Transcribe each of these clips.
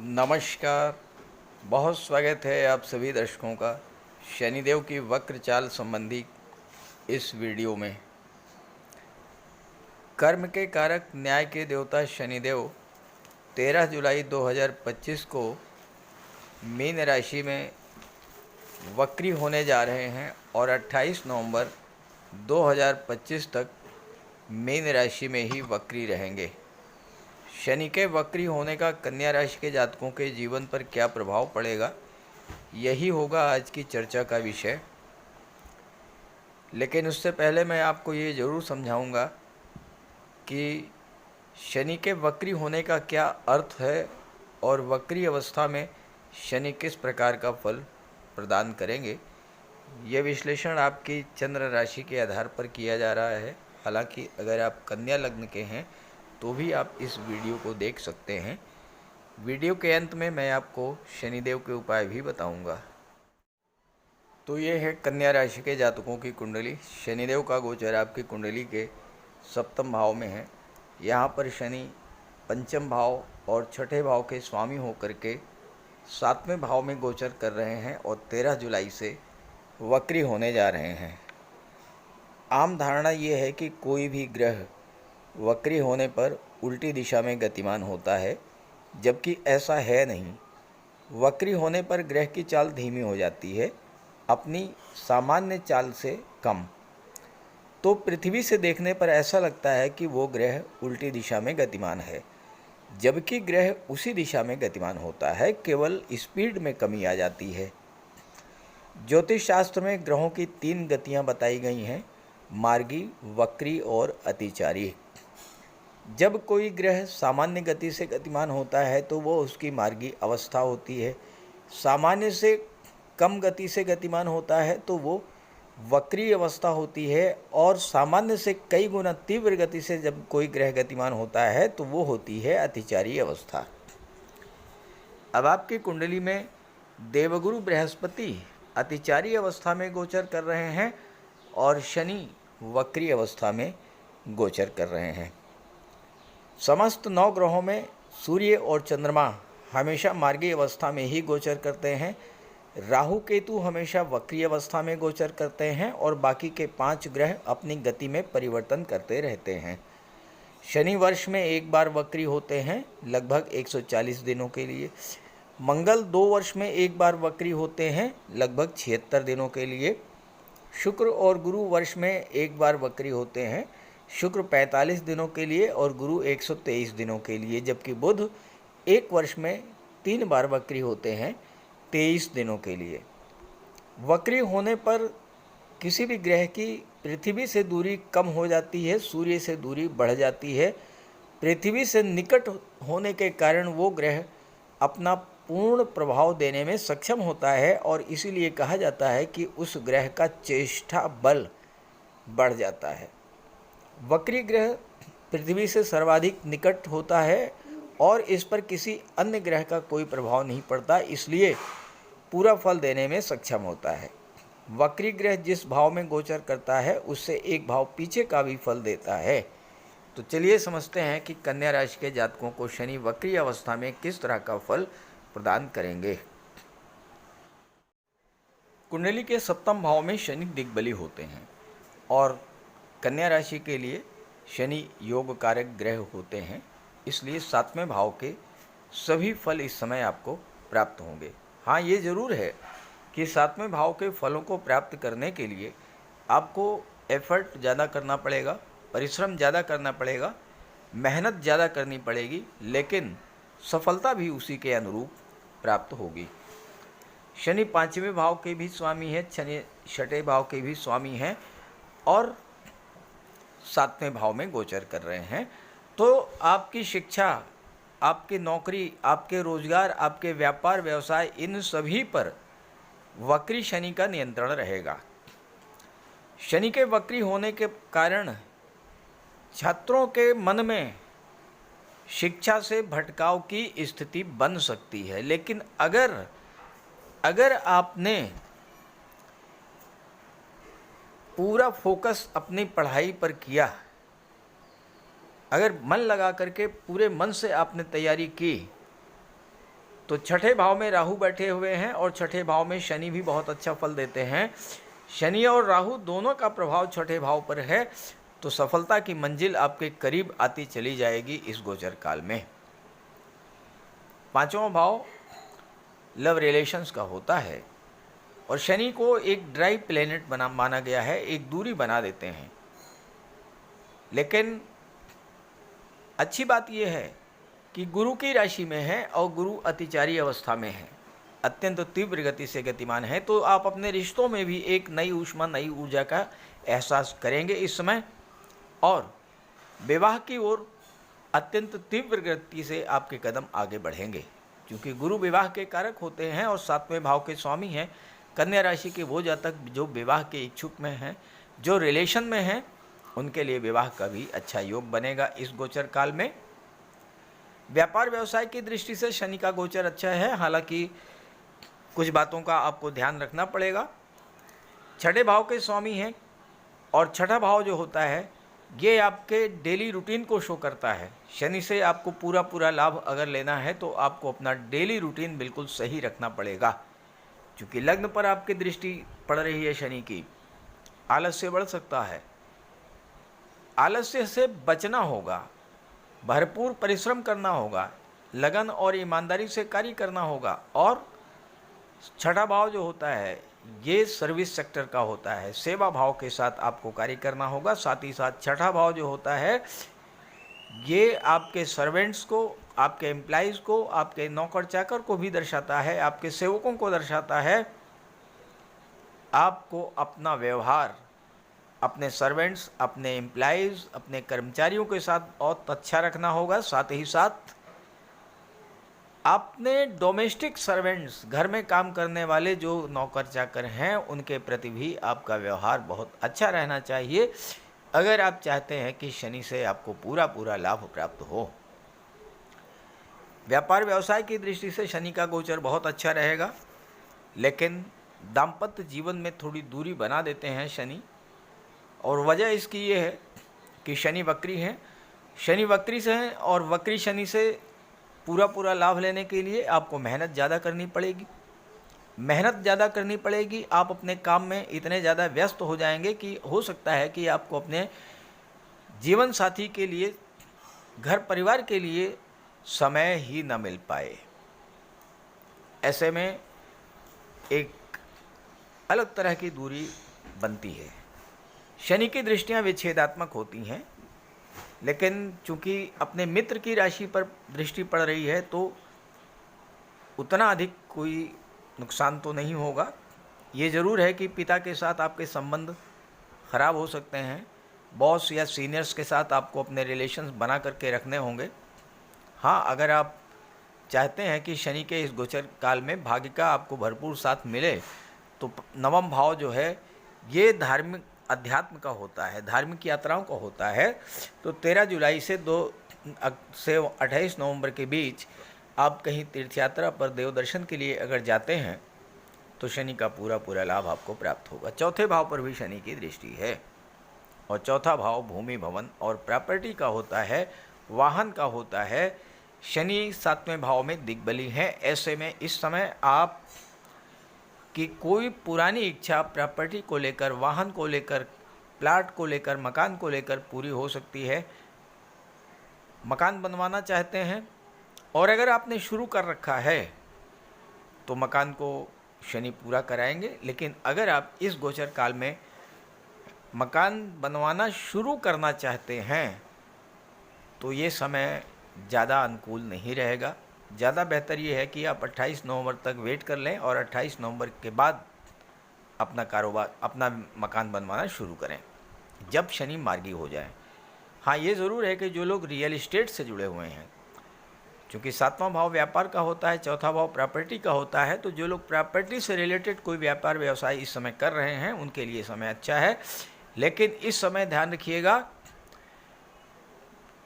नमस्कार। बहुत स्वागत है आप सभी दर्शकों का शनिदेव की वक्र चाल संबंधी इस वीडियो में। कर्म के कारक न्याय के देवता शनिदेव 13 जुलाई 2025 को मीन राशि में वक्री होने जा रहे हैं और 28 नवंबर 2025 तक मीन राशि में ही वक्री रहेंगे। शनि के वक्री होने का कन्या राशि के जातकों के जीवन पर क्या प्रभाव पड़ेगा, यही होगा आज की चर्चा का विषय। लेकिन उससे पहले मैं आपको ये ज़रूर समझाऊंगा कि शनि के वक्री होने का क्या अर्थ है और वक्री अवस्था में शनि किस प्रकार का फल प्रदान करेंगे। ये विश्लेषण आपकी चंद्र राशि के आधार पर किया जा रहा है। हालांकि अगर आप कन्या लग्न के हैं तो भी आप इस वीडियो को देख सकते हैं। वीडियो के अंत में मैं आपको शनिदेव के उपाय भी बताऊंगा। तो ये है कन्या राशि के जातकों की कुंडली। शनिदेव का गोचर आपकी कुंडली के सप्तम भाव में है। यहाँ पर शनि पंचम भाव और छठे भाव के स्वामी होकर के सातवें भाव में गोचर कर रहे हैं और 13 जुलाई से वक्री होने जा रहे हैं। आम धारणा ये है कि कोई भी ग्रह वक्री होने पर उल्टी दिशा में गतिमान होता है, जबकि ऐसा है नहीं। वक्री होने पर ग्रह की चाल धीमी हो जाती है, अपनी सामान्य चाल से कम। तो पृथ्वी से देखने पर ऐसा लगता है कि वो ग्रह उल्टी दिशा में गतिमान है, जबकि ग्रह उसी दिशा में गतिमान होता है, केवल स्पीड में कमी आ जाती है। ज्योतिष शास्त्र में ग्रहों की 3 गतियाँ बताई गई हैं: मार्गी, वक्री और अतिचारी। जब कोई ग्रह सामान्य गति से गतिमान होता है तो वो उसकी मार्गी अवस्था होती है। सामान्य से कम गति से गतिमान होता है तो वो वक्री अवस्था होती है। और सामान्य से कई गुना तीव्र गति से जब कोई ग्रह गतिमान होता है तो वो होती है अतिचारी अवस्था। अब आपकी कुंडली में देवगुरु बृहस्पति अतिचारी अवस्था में गोचर कर रहे हैं और शनि वक्री अवस्था में गोचर कर रहे हैं। समस्त 9 ग्रहों में सूर्य और चंद्रमा हमेशा मार्गी अवस्था में ही गोचर करते हैं। राहु केतु हमेशा वक्री अवस्था में गोचर करते हैं और बाकी के 5 ग्रह अपनी गति में परिवर्तन करते रहते हैं। शनि वर्ष में एक बार वक्री होते हैं, लगभग 140 दिनों के लिए। मंगल 2 वर्ष में एक बार वक्री होते हैं, लगभग 76 दिनों के लिए। शुक्र और गुरु वर्ष में एक बार वक्री होते हैं, शुक्र 45 दिनों के लिए और गुरु 123 दिनों के लिए। जबकि बुध 1 वर्ष में 3 बार वक्री होते हैं, 23 दिनों के लिए। वक्री होने पर किसी भी ग्रह की पृथ्वी से दूरी कम हो जाती है, सूर्य से दूरी बढ़ जाती है। पृथ्वी से निकट होने के कारण वो ग्रह अपना पूर्ण प्रभाव देने में सक्षम होता है और इसीलिए कहा जाता है कि उस ग्रह का चेष्टा बल बढ़ जाता है। वक्री ग्रह पृथ्वी से सर्वाधिक निकट होता है और इस पर किसी अन्य ग्रह का कोई प्रभाव नहीं पड़ता, इसलिए पूरा फल देने में सक्षम होता है। वक्री ग्रह जिस भाव में गोचर करता है उससे एक भाव पीछे का भी फल देता है। तो चलिए समझते हैं कि कन्या राशि के जातकों को शनि वक्री अवस्था में किस तरह का फल प्रदान करेंगे। कुंडली के सप्तम भाव में शनि दिग्बली होते हैं और कन्या राशि के लिए शनि योग कारक ग्रह होते हैं, इसलिए 7वें भाव के सभी फल इस समय आपको प्राप्त होंगे। हाँ, ये ज़रूर है कि 7वें भाव के फलों को प्राप्त करने के लिए आपको एफर्ट ज़्यादा करना पड़ेगा, परिश्रम ज़्यादा करना पड़ेगा, मेहनत ज़्यादा करनी पड़ेगी, लेकिन सफलता भी उसी के अनुरूप प्राप्त होगी। शनि 5वें भाव के भी स्वामी हैं, शनि 6ठे भाव के भी स्वामी हैं और 7वें भाव में गोचर कर रहे हैं। तो आपकी शिक्षा, आपकी नौकरी, आपके रोजगार, आपके व्यापार व्यवसाय, इन सभी पर वक्री शनि का नियंत्रण रहेगा। शनि के वक्री होने के कारण छात्रों के मन में शिक्षा से भटकाव की स्थिति बन सकती है, लेकिन अगर आपने पूरा फोकस अपनी पढ़ाई पर किया, अगर मन लगा करके पूरे मन से आपने तैयारी की, तो छठे भाव में राहु बैठे हुए हैं और छठे भाव में शनि भी बहुत अच्छा फल देते हैं। शनि और राहु दोनों का प्रभाव छठे भाव पर है, तो सफलता की मंजिल आपके करीब आती चली जाएगी इस गोचर काल में। पांचवा भाव लव रिलेशंस का होता है और शनि को एक ड्राई प्लेनेट माना गया है, एक दूरी बना देते हैं। लेकिन अच्छी बात यह है कि गुरु की राशि में है और गुरु अतिचारी अवस्था में है, अत्यंत तीव्र गति से गतिमान है, तो आप अपने रिश्तों में भी एक नई ऊष्मा, नई ऊर्जा का एहसास करेंगे इस समय, और विवाह की ओर अत्यंत तीव्र गति से आपके कदम आगे बढ़ेंगे, क्योंकि गुरु विवाह के कारक होते हैं और सातवें भाव के स्वामी हैं। कन्या राशि के वो जातक जो विवाह के इच्छुक में हैं, जो रिलेशन में हैं, उनके लिए विवाह का भी अच्छा योग बनेगा इस गोचर काल में। व्यापार व्यवसाय की दृष्टि से शनि का गोचर अच्छा है, हालांकि कुछ बातों का आपको ध्यान रखना पड़ेगा। छठे भाव के स्वामी हैं और छठा भाव जो होता है ये आपके डेली रूटीन को शो करता है। शनि से आपको पूरा लाभ अगर लेना है तो आपको अपना डेली रूटीन बिल्कुल सही रखना पड़ेगा, क्योंकि लग्न पर आपकी दृष्टि पड़ रही है शनि की। आलस्य बढ़ सकता है, आलस्य से बचना होगा, भरपूर परिश्रम करना होगा, लगन और ईमानदारी से कार्य करना होगा। और छठा भाव जो होता है ये सर्विस सेक्टर का होता है, सेवा भाव के साथ आपको कार्य करना होगा। साथ ही साथ छठा भाव जो होता है ये आपके सर्वेंट्स को, आपके एम्प्लॉइज़ को, आपके नौकर चाकर को भी दर्शाता है, आपके सेवकों को दर्शाता है। आपको अपना व्यवहार अपने सर्वेंट्स, अपने एम्प्लॉइज़, अपने कर्मचारियों के साथ बहुत अच्छा रखना होगा। साथ ही साथ अपने डोमेस्टिक सर्वेंट्स, घर में काम करने वाले जो नौकर चाकर हैं, उनके प्रति भी आपका व्यवहार बहुत अच्छा रहना चाहिए, अगर आप चाहते हैं कि शनि से आपको पूरा लाभ प्राप्त हो। व्यापार व्यवसाय की दृष्टि से शनि का गोचर बहुत अच्छा रहेगा, लेकिन दाम्पत्य जीवन में थोड़ी दूरी बना देते हैं शनि, और वजह इसकी ये है कि शनि वक्री हैं। शनि वक्री से हैं और वक्री शनि से पूरा लाभ लेने के लिए आपको मेहनत ज़्यादा करनी पड़ेगी। मेहनत ज़्यादा करनी पड़ेगी, आप अपने काम में इतने ज़्यादा व्यस्त हो जाएंगे कि हो सकता है कि आपको अपने जीवन साथी के लिए, घर परिवार के लिए समय ही न मिल पाए। ऐसे में एक अलग तरह की दूरी बनती है। शनि की दृष्टियां विच्छेदात्मक होती हैं, लेकिन चूंकि अपने मित्र की राशि पर दृष्टि पड़ रही है तो उतना अधिक कोई नुकसान तो नहीं होगा। ये ज़रूर है कि पिता के साथ आपके संबंध ख़राब हो सकते हैं, बॉस या सीनियर्स के साथ आपको अपने रिलेशंस बना करके रखने होंगे। हाँ, अगर आप चाहते हैं कि शनि के इस गोचर काल में भाग्य का आपको भरपूर साथ मिले, तो नवम भाव जो है ये धार्मिक अध्यात्म का होता है, धार्मिक यात्राओं का होता है। तो 13 जुलाई से 28 नवंबर के बीच आप कहीं तीर्थ यात्रा पर देव दर्शन के लिए अगर जाते हैं तो शनि का पूरा लाभ आपको प्राप्त होगा। चौथे भाव पर भी शनि की दृष्टि है और चौथा भाव भूमि, भवन और प्रॉपर्टी का होता है, वाहन का होता है। शनि सातवें भाव में दिग्बली है। ऐसे में इस समय आप कि कोई पुरानी इच्छा प्रॉपर्टी को लेकर, वाहन को लेकर, प्लाट को लेकर, मकान को लेकर पूरी हो सकती है। मकान बनवाना चाहते हैं और अगर आपने शुरू कर रखा है तो मकान को शनि पूरा कराएंगे, लेकिन अगर आप इस गोचर काल में मकान बनवाना शुरू करना चाहते हैं तो ये समय ज़्यादा अनुकूल नहीं रहेगा। ज़्यादा बेहतर ये है कि आप 28 नवंबर तक वेट कर लें और 28 नवंबर के बाद अपना कारोबार, अपना मकान बनवाना शुरू करें, जब शनि मार्गी हो जाए। हाँ, ये ज़रूर है कि जो लोग रियल इस्टेट से जुड़े हुए हैं, क्योंकि सातवां भाव व्यापार का होता है, चौथा भाव प्रॉपर्टी का होता है, तो जो लोग प्रॉपर्टी से रिलेटेड कोई व्यापार व्यवसाय इस समय कर रहे हैं उनके लिए समय अच्छा है। लेकिन इस समय ध्यान रखिएगा,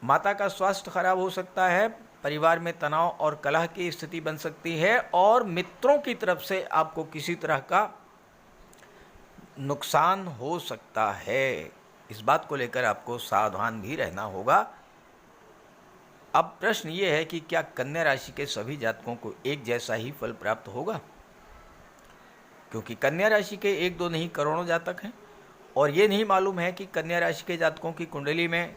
माता का स्वास्थ्य खराब हो सकता है, परिवार में तनाव और कलह की स्थिति बन सकती है और मित्रों की तरफ से आपको किसी तरह का नुकसान हो सकता है। इस बात को लेकर आपको सावधान भी रहना होगा। अब प्रश्न ये है कि क्या कन्या राशि के सभी जातकों को एक जैसा ही फल प्राप्त होगा? क्योंकि कन्या राशि के एक दो नहीं करोड़ों जातक हैं और ये नहीं मालूम है कि कन्या राशि के जातकों की कुंडली में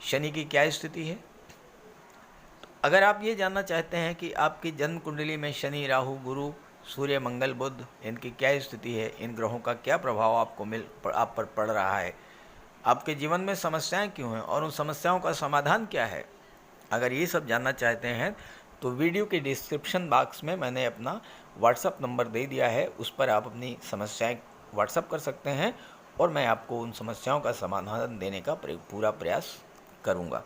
शनि की क्या स्थिति है। तो अगर आप ये जानना चाहते हैं कि आपकी जन्म कुंडली में शनि, राहु, गुरु, सूर्य, मंगल, बुध इनकी क्या स्थिति है, इन ग्रहों का क्या प्रभाव आप पर पड़ रहा है, आपके जीवन में समस्याएं क्यों हैं और उन समस्याओं का समाधान क्या है, अगर ये सब जानना चाहते हैं तो वीडियो के डिस्क्रिप्शन बॉक्स में मैंने अपना व्हाट्सअप नंबर दे दिया है, उस पर आप अपनी समस्याएं व्हाट्सअप कर सकते हैं और मैं आपको उन समस्याओं का समाधान देने का पूरा प्रयास करूंगा।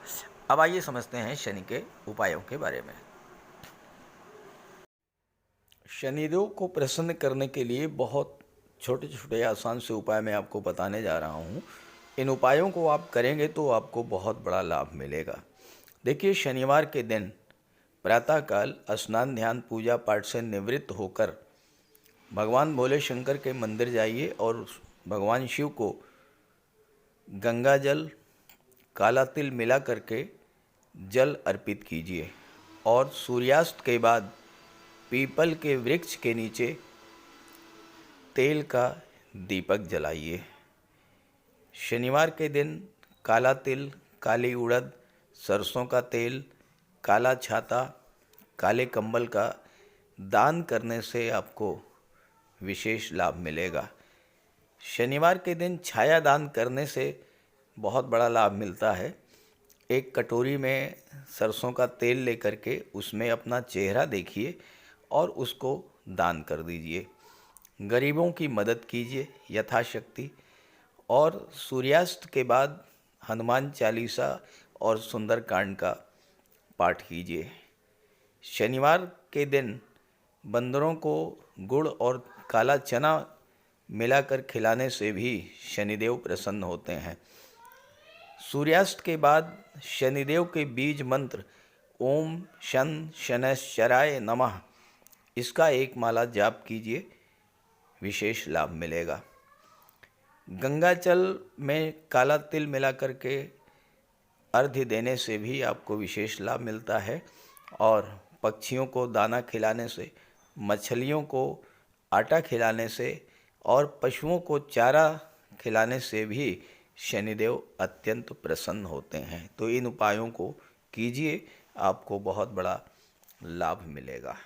अब आइए समझते हैं शनि के उपायों के बारे में। शनिदेव को प्रसन्न करने के लिए बहुत छोटे छोटे आसान से उपाय मैं आपको बताने जा रहा हूँ। इन उपायों को आप करेंगे तो आपको बहुत बड़ा लाभ मिलेगा। देखिए, शनिवार के दिन प्रातःकाल स्नान, ध्यान, पूजा पाठ से निवृत्त होकर भगवान भोले शंकर के मंदिर जाइए और भगवान शिव को गंगा जल, काला तिल मिला करके जल अर्पित कीजिए और सूर्यास्त के बाद पीपल के वृक्ष के नीचे तेल का दीपक जलाइए। शनिवार के दिन काला तिल, काली उड़द, सरसों का तेल, काला छाता, काले कंबल का दान करने से आपको विशेष लाभ मिलेगा। शनिवार के दिन छाया दान करने से बहुत बड़ा लाभ मिलता है। एक कटोरी में सरसों का तेल लेकर के उसमें अपना चेहरा देखिए और उसको दान कर दीजिए। गरीबों की मदद कीजिए यथाशक्ति और सूर्यास्त के बाद हनुमान चालीसा और सुंदरकांड का पाठ कीजिए। शनिवार के दिन बंदरों को गुड़ और काला चना मिलाकर खिलाने से भी शनिदेव प्रसन्न होते हैं। सूर्यास्त के बाद शनिदेव के बीज मंत्र ओम शन शनैश्चराय नमः, इसका एक माला जाप कीजिए, विशेष लाभ मिलेगा। गंगा जल में काला तिल मिला करके अर्घ्य देने से भी आपको विशेष लाभ मिलता है और पक्षियों को दाना खिलाने से, मछलियों को आटा खिलाने से और पशुओं को चारा खिलाने से भी शनिदेव अत्यंत प्रसन्न होते हैं। तो इन उपायों को कीजिए, आपको बहुत बड़ा लाभ मिलेगा।